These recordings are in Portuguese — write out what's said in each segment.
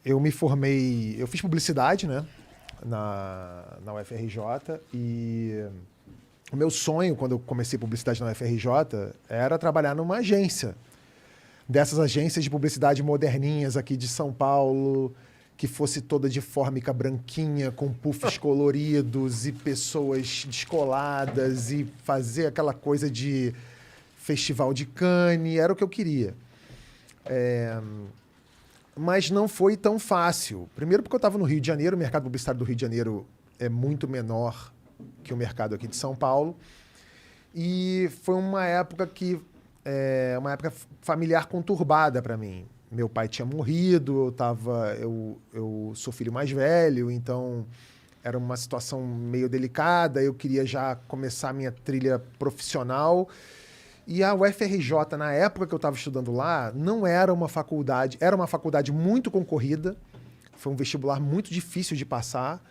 Eu me formei... Eu fiz publicidade, né? Na UFRJ. E o meu sonho, quando eu comecei publicidade na UFRJ, era trabalhar numa agência. Dessas agências de publicidade moderninhas aqui de São Paulo, que fosse toda de fórmica branquinha, com puffs coloridos e pessoas descoladas e fazer aquela coisa de Festival de Cannes. Era o que eu queria. Mas não foi tão fácil. Primeiro porque eu estava no Rio de Janeiro, o mercado publicitário do Rio de Janeiro é muito menor que o mercado aqui de São Paulo. E foi uma época uma época familiar conturbada para mim. Meu pai tinha morrido, eu sou filho mais velho, então era uma situação meio delicada. Eu queria já começar a minha trilha profissional. E a UFRJ, na época que eu estava estudando lá, não era uma faculdade... Era uma faculdade muito concorrida. Foi um vestibular muito difícil de passar.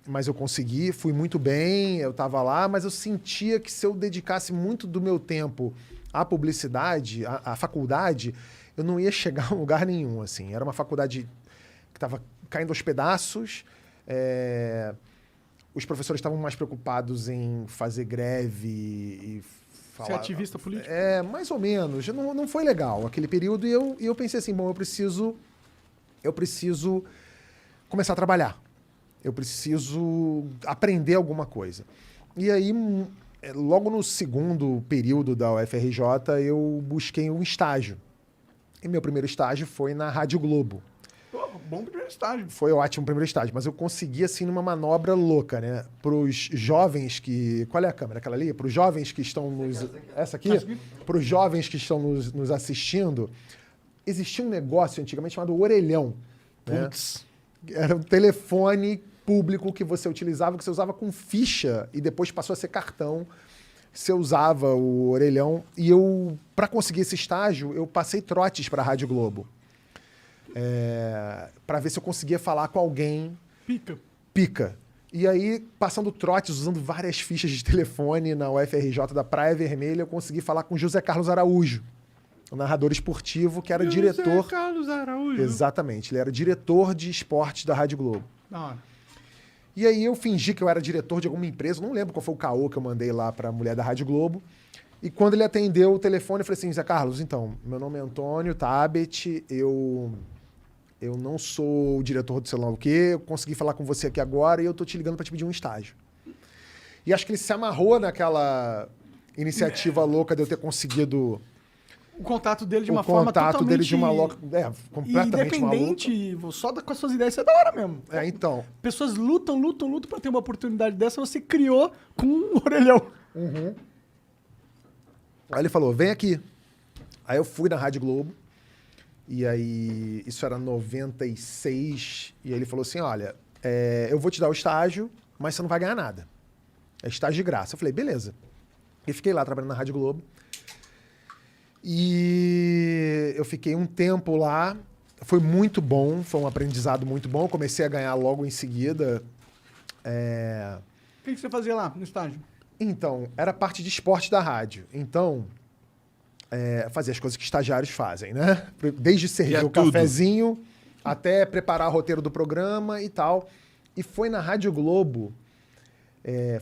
Mas eu consegui, fui muito bem, eu estava lá. Mas eu sentia que se eu dedicasse muito do meu tempo à publicidade, à faculdade, eu não ia chegar a lugar nenhum, assim. Era uma faculdade que estava caindo aos pedaços. Os professores estavam mais preocupados em fazer greve e falar... Ser ativista político? Mais ou menos. Não foi legal aquele período. E eu pensei assim, bom, eu preciso começar a trabalhar. Eu preciso aprender alguma coisa. E aí, logo no segundo período da UFRJ, eu busquei um estágio. E meu primeiro estágio foi na Rádio Globo. Bom primeiro estágio. Foi ótimo o primeiro estágio, mas eu consegui, assim, numa manobra louca, né? Para os jovens que... Qual é a câmera? Aquela ali? Para os jovens que estão nos... Essa aqui? Para os jovens que estão nos assistindo, existia um negócio antigamente chamado orelhão. Putz. Né? Era um telefone público que você utilizava, que você usava com ficha e depois passou a ser cartão. Você usava o orelhão. E eu, para conseguir esse estágio, eu passei trotes para a Rádio Globo. Para ver se eu conseguia falar com alguém. Pica. E aí, passando trotes, usando várias fichas de telefone na UFRJ da Praia Vermelha, eu consegui falar com José Carlos Araújo, o narrador esportivo, que era diretor... José Carlos Araújo. Exatamente. Ele era diretor de esportes da Rádio Globo. Da hora. E aí eu fingi que eu era diretor de alguma empresa, não lembro qual foi o caô que eu mandei lá para a mulher da Rádio Globo. E quando ele atendeu o telefone, eu falei assim, Zé Carlos, então, meu nome é Antônio Tabet, eu não sou o diretor do sei lá o quê, eu consegui falar com você aqui agora e eu tô te ligando para te pedir um estágio. E acho que ele se amarrou naquela iniciativa louca de eu ter conseguido... O contato dele de uma forma totalmente... O contato dele de uma louca... completamente independente, só com as suas ideias, isso é da hora mesmo. Então... Pessoas lutam para ter uma oportunidade dessa, você criou com um orelhão. Uhum. Aí ele falou, vem aqui. Aí eu fui na Rádio Globo, e aí isso era 96, e aí ele falou assim, olha, eu vou te dar o estágio, mas você não vai ganhar nada. É estágio de graça. Eu falei, beleza. E fiquei lá trabalhando na Rádio Globo. E eu fiquei um tempo lá, foi muito bom, foi um aprendizado muito bom. Eu comecei a ganhar logo em seguida. O que você fazia lá no estágio? Então, era parte de esporte da rádio. Então, fazia as coisas que estagiários fazem, né? Desde servir o cafezinho até preparar o roteiro do programa e tal. E foi na Rádio Globo.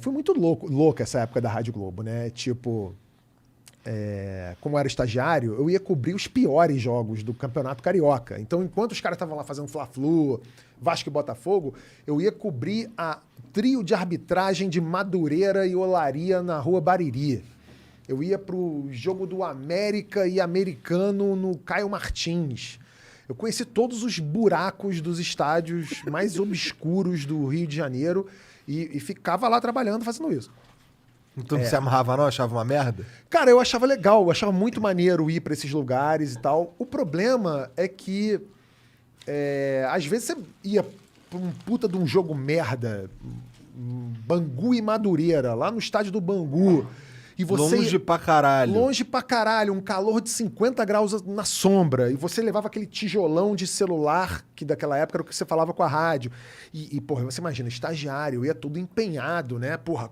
Foi muito louca essa época da Rádio Globo, né? Tipo... como eu era estagiário, eu ia cobrir os piores jogos do Campeonato Carioca. Então, enquanto os caras estavam lá fazendo Fla-Flu, Vasco e Botafogo, eu ia cobrir a trio de arbitragem de Madureira e Olaria na Rua Bariri. Eu ia pro jogo do América e Americano no Caio Martins. Eu conheci todos os buracos dos estádios mais obscuros do Rio de Janeiro e ficava lá trabalhando, fazendo isso. Então não se amarrava não? Achava uma merda? Cara, eu achava legal, eu achava muito maneiro ir para esses lugares e tal. O problema é que, às vezes, você ia pra um puta de um jogo merda, Bangu e Madureira, lá no estádio do Bangu, E você Longe pra caralho. Longe pra caralho, um calor de 50 graus na sombra. E você levava aquele tijolão de celular, que daquela época era o que você falava com a rádio. Porra, você imagina, estagiário, eu ia tudo empenhado, né? Porra,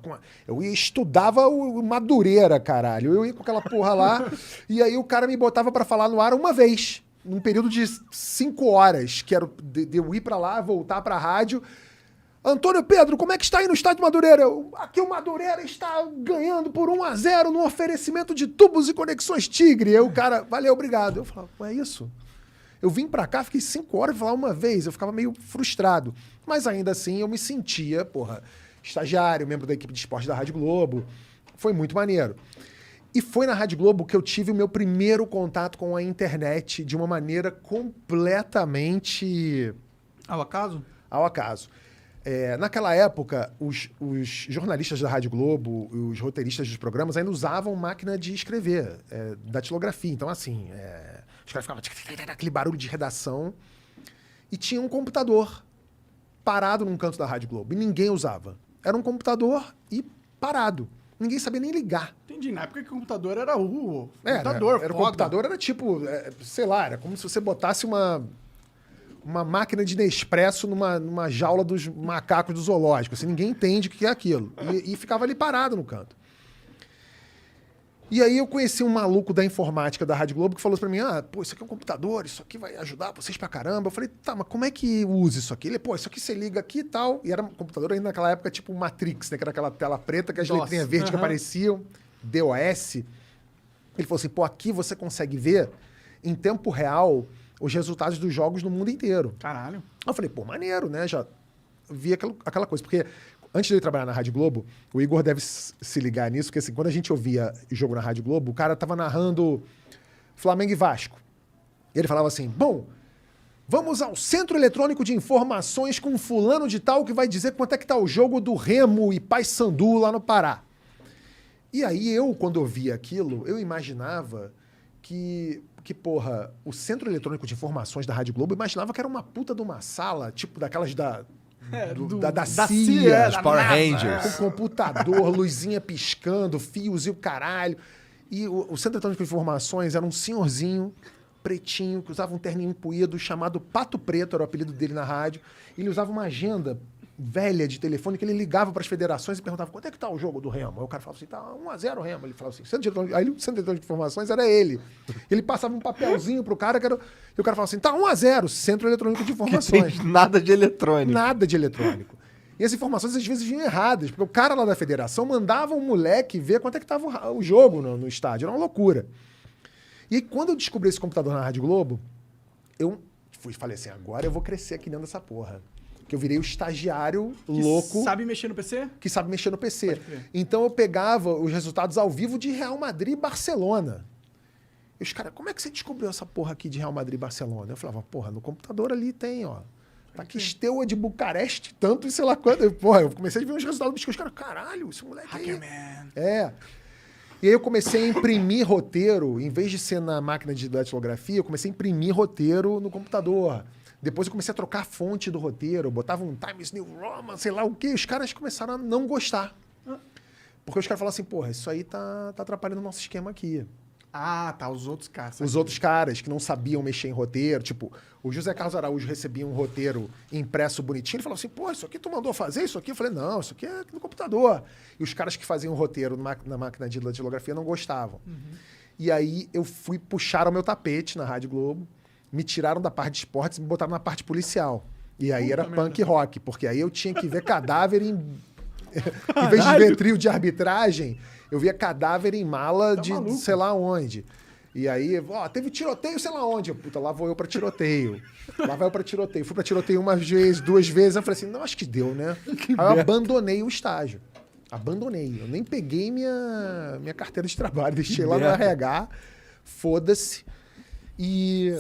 eu estudava o Madureira, caralho. Eu ia com aquela porra lá, e aí o cara me botava pra falar no ar uma vez, num período de 5 horas, que era de eu ir pra lá, voltar pra rádio. Antônio Pedro, como é que está aí no estádio Madureira? Aqui o Madureira está ganhando por 1-0 no oferecimento de tubos e conexões Tigre. Aí o cara, valeu, obrigado. Eu falava, é isso? Eu vim pra cá, fiquei 5 horas pra falar uma vez. Eu ficava meio frustrado. Mas ainda assim eu me sentia, porra, estagiário, membro da equipe de esporte da Rádio Globo. Foi muito maneiro. E foi na Rádio Globo que eu tive o meu primeiro contato com a internet de uma maneira completamente... Ao acaso? Ao acaso. Naquela época, os jornalistas da Rádio Globo, os roteiristas dos programas ainda usavam máquina de escrever, datilografia. Então, assim, os caras ficavam aquele barulho de redação e tinha um computador parado num canto da Rádio Globo e ninguém usava. Era um computador e parado. Ninguém sabia nem ligar. Entendi. Na época que o computador era o computador, era o computador, era tipo, sei lá, era como se você botasse uma máquina de Nespresso numa jaula dos macacos do zoológico. Assim, ninguém entende o que é aquilo. E ficava ali parado no canto. E aí eu conheci um maluco da informática da Rádio Globo que falou pra mim, isso aqui é um computador, isso aqui vai ajudar vocês pra caramba. Eu falei, tá, mas como é que usa isso aqui? Ele, isso aqui você liga aqui e tal. E era um computador ainda naquela época tipo Matrix, né? Que era aquela tela preta que as letrinhas verdes que apareciam, DOS. Ele falou assim, aqui você consegue ver em tempo real os resultados dos jogos no mundo inteiro. Caralho. Eu falei, maneiro, né? Já vi aquela coisa. Porque antes de eu trabalhar na Rádio Globo, o Igor deve se ligar nisso, porque assim, quando a gente ouvia o jogo na Rádio Globo, o cara tava narrando Flamengo e Vasco. E ele falava assim, vamos ao Centro Eletrônico de Informações com fulano de tal que vai dizer quanto é que tá o jogo do Remo e Paysandu lá no Pará. E aí quando eu via aquilo, eu imaginava que o Centro Eletrônico de Informações da Rádio Globo, eu imaginava que era uma puta de uma sala, tipo daquelas da CIA, os Power Rangers. Com computador, luzinha piscando, fios e o caralho. E o Centro Eletrônico de Informações era um senhorzinho pretinho, que usava um terninho empuído, chamado Pato Preto, era o apelido dele na rádio. Ele usava uma agenda velha de telefone que ele ligava para as federações e perguntava quanto é que tá o jogo do Remo. Aí o cara falava assim, tá 1-0 o Remo. Ele falava assim, aí o Centro de Informações era ele. Ele passava um papelzinho pro cara, e o cara falava assim, tá 1-0, Centro Eletrônico de Informações. Nada de eletrônico. Nada de eletrônico. E as informações às vezes vinham erradas, porque o cara lá da federação mandava um moleque ver quanto é que tava o jogo no estádio. Era uma loucura. E aí, quando eu descobri esse computador na Rádio Globo, eu falei assim, agora eu vou crescer aqui dentro dessa porra. Que eu virei o estagiário louco. Que sabe mexer no PC? Que sabe mexer no PC. Então eu pegava os resultados ao vivo de Real Madrid e Barcelona. E os caras, como é que você descobriu essa porra aqui de Real Madrid e Barcelona? Eu falava, no computador ali tem, ó. Tá aqui Steaua de Bucareste, tanto e sei lá quanto. Eu comecei a ver os resultados dos caras, caralho, esse moleque Hackerman. E aí eu comecei a imprimir roteiro, em vez de ser na máquina de datilografia, eu comecei a imprimir roteiro no computador. Depois eu comecei a trocar a fonte do roteiro, botava um Times New Roman, sei lá o quê. Os caras começaram a não gostar. Porque os caras falaram assim, isso aí tá atrapalhando o nosso esquema aqui. Os outros caras. Os outros caras que não sabiam mexer em roteiro, tipo, o José Carlos Araújo recebia um roteiro impresso bonitinho, ele falou assim, isso aqui tu mandou fazer isso aqui? Eu falei, não, isso aqui é no computador. E os caras que faziam o roteiro na máquina de datilografia não gostavam. E aí eu fui puxar o meu tapete na Rádio Globo, me tiraram da parte de esportes e me botaram na parte policial. E aí era punk rock, porque aí eu tinha que ver cadáver em vez de ver trio de arbitragem, eu via cadáver em mala de sei lá onde. E aí, teve tiroteio sei lá onde. Lá vou eu pra tiroteio. Lá vai eu pra tiroteio. Fui pra tiroteio uma vez, 2 vezes. Eu falei assim, não, acho que deu, né? Aí eu abandonei o estágio. Abandonei. Eu nem peguei minha carteira de trabalho. Deixei lá no RH. Foda-se. E...